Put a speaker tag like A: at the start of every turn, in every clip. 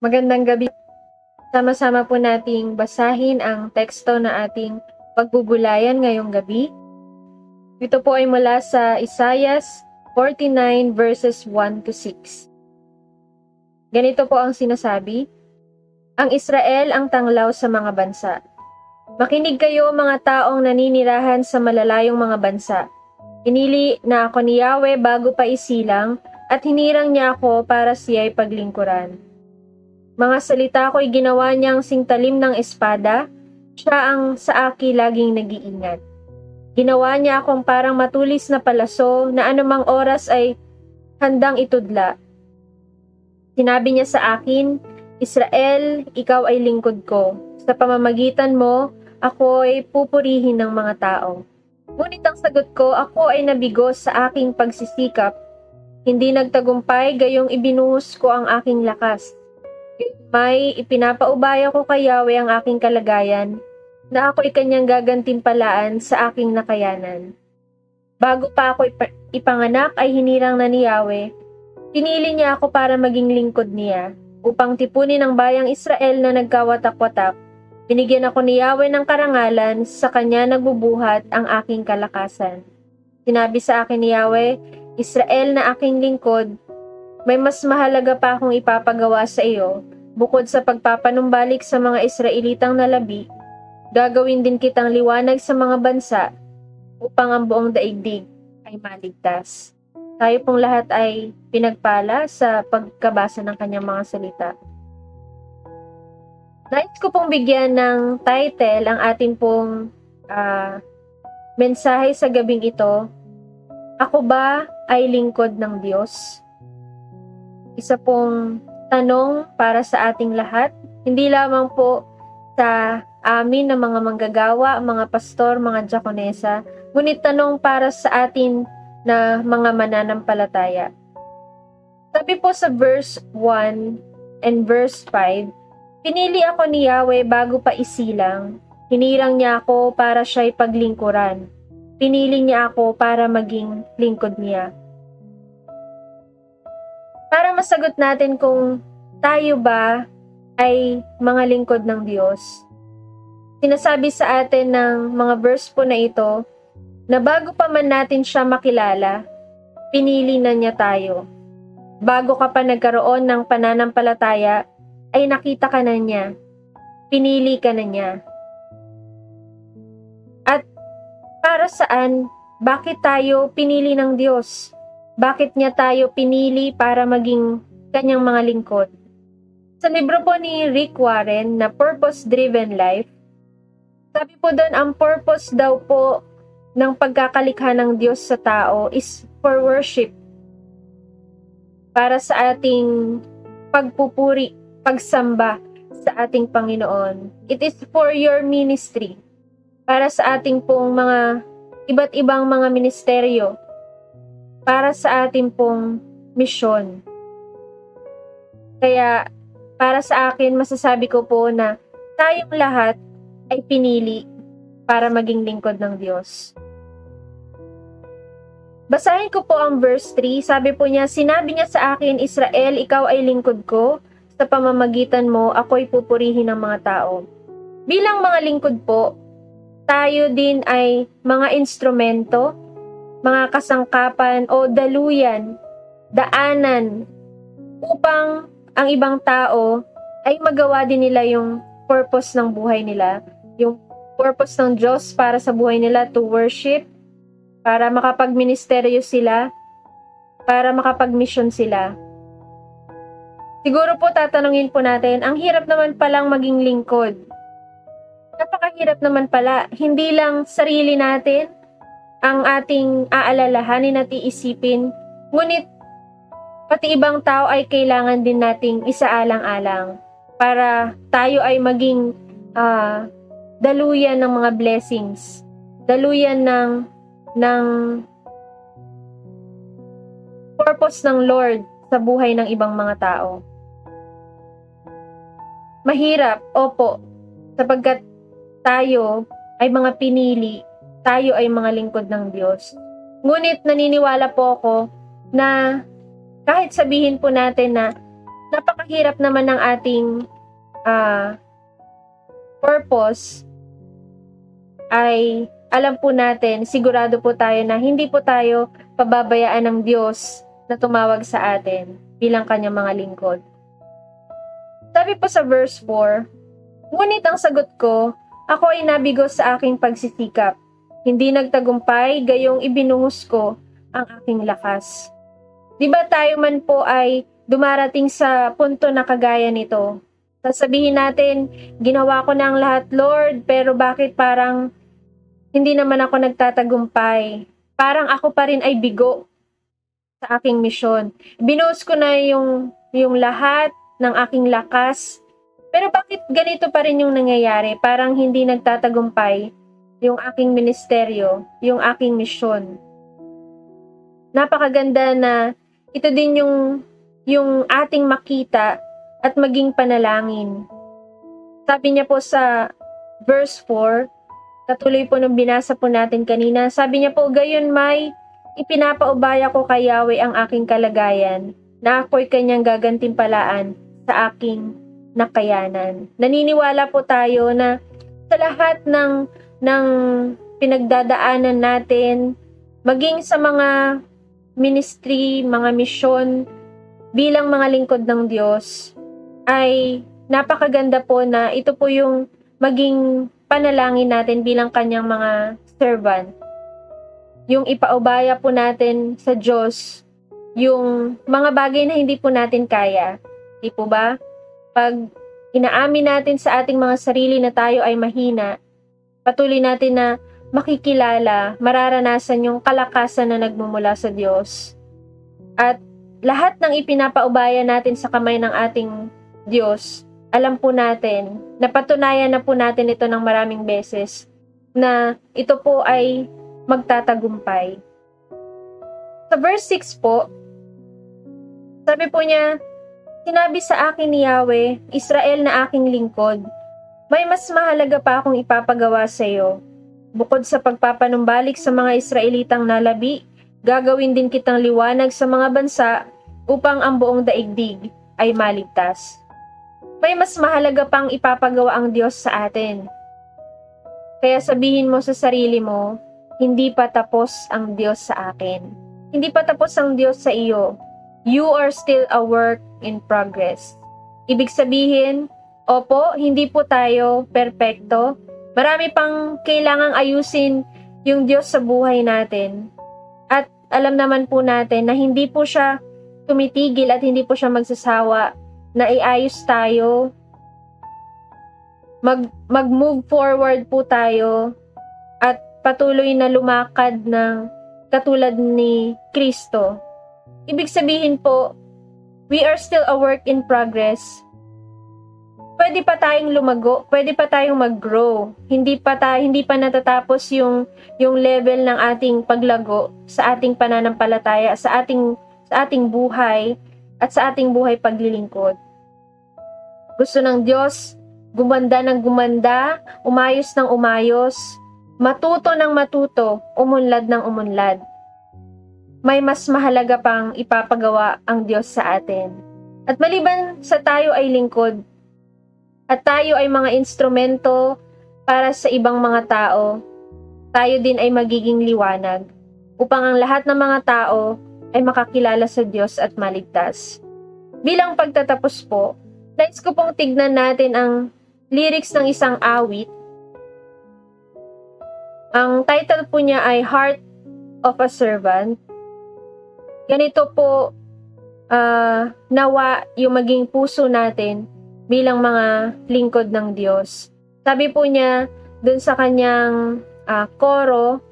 A: Magandang gabi. Sama-sama po nating basahin ang teksto na ating pagbubulayan ngayong gabi. Ito po ay mula sa Isaiah 49 verses 1 to 6. Ganito po ang sinasabi, ang Israel ang tanglaw sa mga bansa. Makinig kayo mga taong naninirahan sa malalayong mga bansa. Pinili na ako ni Yahweh bago pa isilang at hinirang niya ako para siya'y paglingkuran. Mga salita ko'y ginawa niyang singtalim ng espada, siya ang sa aki laging nag-iingat. Ginawa niya akong parang matulis na palaso na anumang oras ay handang itudla. Sinabi niya sa akin, Israel, ikaw ay lingkod ko. Sa pamamagitan mo, ako ay pupurihin ng mga tao. Ngunit ang sagot ko, ako ay nabigo sa aking pagsisikap. Hindi nagtagumpay gayong ibinuhos ko ang aking lakas. May ipinapaubaya ko kay Yahweh ang aking kalagayan, na ako'y kanyang gagantimpalaan sa aking nakayanan. Bago pa ako ipanganak ay hinirang na ni Yahweh, pinili niya ako para maging lingkod niya, upang tipunin ang bayang Israel na nagkawatak-watak. Binigyan ako ni Yahweh ng karangalan, sa kanya nagbubuhat ang aking kalakasan. Sinabi sa akin ni Yahweh, Israel na aking lingkod, may mas mahalaga pa akong ipapagawa sa iyo. Bukod sa pagpapanumbalik sa mga Israelitang nalabi, gagawin din kitang liwanag sa mga bansa upang ang buong daigdig ay maligtas. Tayo pong lahat ay pinagpala sa pagkabasa ng kanyang mga salita. Nais ko pong bigyan ng title ang ating pong mensahe sa gabing ito, Ako ba ay lingkod ng Diyos? Isa pong tanong para sa ating lahat, hindi lamang po sa amin na mga manggagawa, mga pastor, mga diakonesa, ngunit tanong para sa atin na mga mananampalataya. Sabi po sa verse 1 and verse 5, pinili ako ni Yahweh bago pa isilang, hinirang niya ako para siya'y paglingkuran, pinili niya ako para maging lingkod niya. Para masagot natin kung tayo ba ay mga lingkod ng Diyos, sinasabi sa atin ng mga verse po na ito, na bago pa man natin siya makilala, pinili na niya tayo. Bago ka pa nagkaroon ng pananampalataya, ay nakita ka na niya. Pinili ka na niya. At para saan, bakit tayo pinili ng Diyos? Bakit niya tayo pinili para maging kanyang mga lingkod? Sa libro po ni Rick Warren na Purpose-Driven Life, sabi po doon, ang purpose daw po ng pagkakalikha ng Diyos sa tao is for worship. Para sa ating pagpupuri, pagsamba sa ating Panginoon. It is for your ministry. Para sa ating pong mga iba't ibang mga ministeryo. Para sa ating pong misyon. Kaya, para sa akin, masasabi ko po na tayong lahat ay pinili para maging lingkod ng Diyos. Basahin ko po ang verse 3. Sabi po niya, sinabi niya sa akin, Israel, ikaw ay lingkod ko. Sa pamamagitan mo, ako'y pupurihin ng mga tao. Bilang mga lingkod po, tayo din ay mga instrumento, mga kasangkapan o daluyan, daanan, upang ang ibang tao ay magawa din nila yung purpose ng buhay nila, yung purpose ng Diyos para sa buhay nila to worship, para makapag-ministeryo sila, para makapag-mission sila. Siguro po tatanungin po natin, ang hirap naman palang maging lingkod. Napakahirap naman pala, hindi lang sarili natin ang ating aalalahanin at iisipin, ngunit pati ibang tao ay kailangan din nating isaalang-alang para tayo ay maging daluyan ng mga blessings, daluyan ng purpose ng Lord sa buhay ng ibang mga tao. Mahirap, opo, sapagkat tayo ay mga pinili, tayo ay mga lingkod ng Diyos. Ngunit naniniwala po ako na kahit sabihin po natin na napakahirap naman ng ating purpose, ay alam po natin, sigurado po tayo na hindi po tayo pababayaan ng Diyos na tumawag sa atin bilang kanyang mga lingkod. Sabi po sa verse 4, ngunit ang sagot ko, ako ay nabigo sa aking pagsisikap. Hindi nagtagumpay, gayong ibinuhos ko ang aking lakas. Di ba tayo man po ay dumarating sa punto na kagaya nito? Sasabihin natin, ginawa ko na ang lahat, Lord, pero bakit parang hindi naman ako nagtatagumpay? Parang ako pa rin ay bigo sa aking misyon. Binuhos ko na yung lahat ng aking lakas. Pero bakit ganito pa rin yung nangyayari? Parang hindi nagtatagumpay yung aking ministeryo, yung aking misyon. Napakaganda na ito din yung ating makita at maging panalangin. Sabi niya po sa verse 4, katuloy po nung binasa po natin kanina, sabi niya po, gayon may ipinapaubaya ko kay Yahweh ang aking kalagayan, na ako'y kanyang gagantimpalaan sa aking nakayanan. Naniniwala po tayo na sa lahat ng pinagdadaanan natin, maging sa mga ministry, mga misyon, bilang mga lingkod ng Diyos, ay napakaganda po na ito po yung maging panalangin natin bilang kanyang mga servant. Yung ipaubaya po natin sa Diyos yung mga bagay na hindi po natin kaya. Di po ba? Pag inaamin natin sa ating mga sarili na tayo ay mahina, patuloy natin na makikilala, mararanasan yung kalakasan na nagmumula sa Diyos. At lahat ng ipinapaubaya natin sa kamay ng ating Diyos, alam po natin, napatunayan na po natin ito ng maraming beses, na ito po ay magtatagumpay. Sa verse 6 po, sabi po niya, sinabi sa akin ni Yahweh, Israel na aking lingkod, may mas mahalaga pa akong ipapagawa sa iyo. Bukod sa pagpapanumbalik sa mga Israelitang nalabi, gagawin din kitang liwanag sa mga bansa upang ang buong daigdig ay maligtas. May mas mahalaga pang ipapagawa ang Diyos sa atin. Kaya sabihin mo sa sarili mo, hindi pa tapos ang Diyos sa akin. Hindi pa tapos ang Diyos sa iyo. You are still a work in progress. Ibig sabihin, opo, hindi po tayo perpekto. Marami pang kailangang ayusin yung Diyos sa buhay natin. At alam naman po natin na hindi po siya tumitigil at hindi po siya magsasawa na iayos tayo. Mag-move forward po tayo at patuloy na lumakad ng katulad ni Kristo. Ibig sabihin po, we are still a work in progress. Pwede pa tayong lumago, pwede pa tayong mag-grow. Hindi pa natatapos yung level ng ating paglago sa ating pananampalataya, sa ating buhay at sa ating buhay paglilingkod. Gusto ng Diyos gumanda ng gumanda, umayos ng umayos, matuto ng matuto, umunlad ng umunlad. May mas mahalaga pang ipapagawa ang Diyos sa atin. At maliban sa tayo ay lingkod, at tayo ay mga instrumento para sa ibang mga tao, tayo din ay magiging liwanag, upang ang lahat ng mga tao ay makakilala sa Diyos at maligtas. Bilang pagtatapos po, nais ko pong tignan natin ang lyrics ng isang awit. Ang title po niya ay Heart of a Servant. Ganito po nawa yung maging puso natin bilang mga lingkod ng Diyos. Sabi po niya dun sa kanyang koro,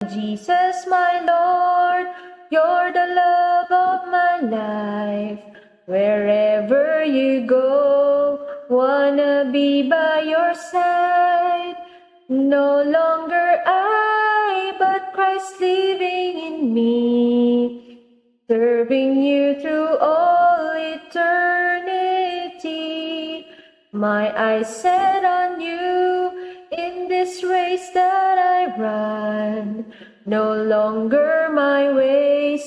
A: Jesus my Lord, you're the love of my life. Wherever you go, wanna be by your side. No longer I, but Christ living in me, serving you through all eternity. My eyes set on you in this race that I run. No longer my ways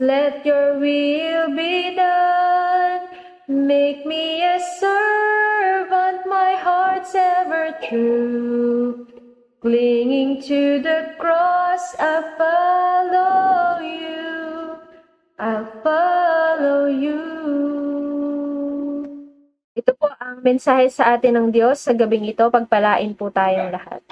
A: let your will be done. Make me a servant, my heart's ever true. Clinging to the cross, I'll follow you. I'll follow you. Ito po ang mensahe sa atin ng Diyos sa gabing ito. Pagpalain po tayong lahat.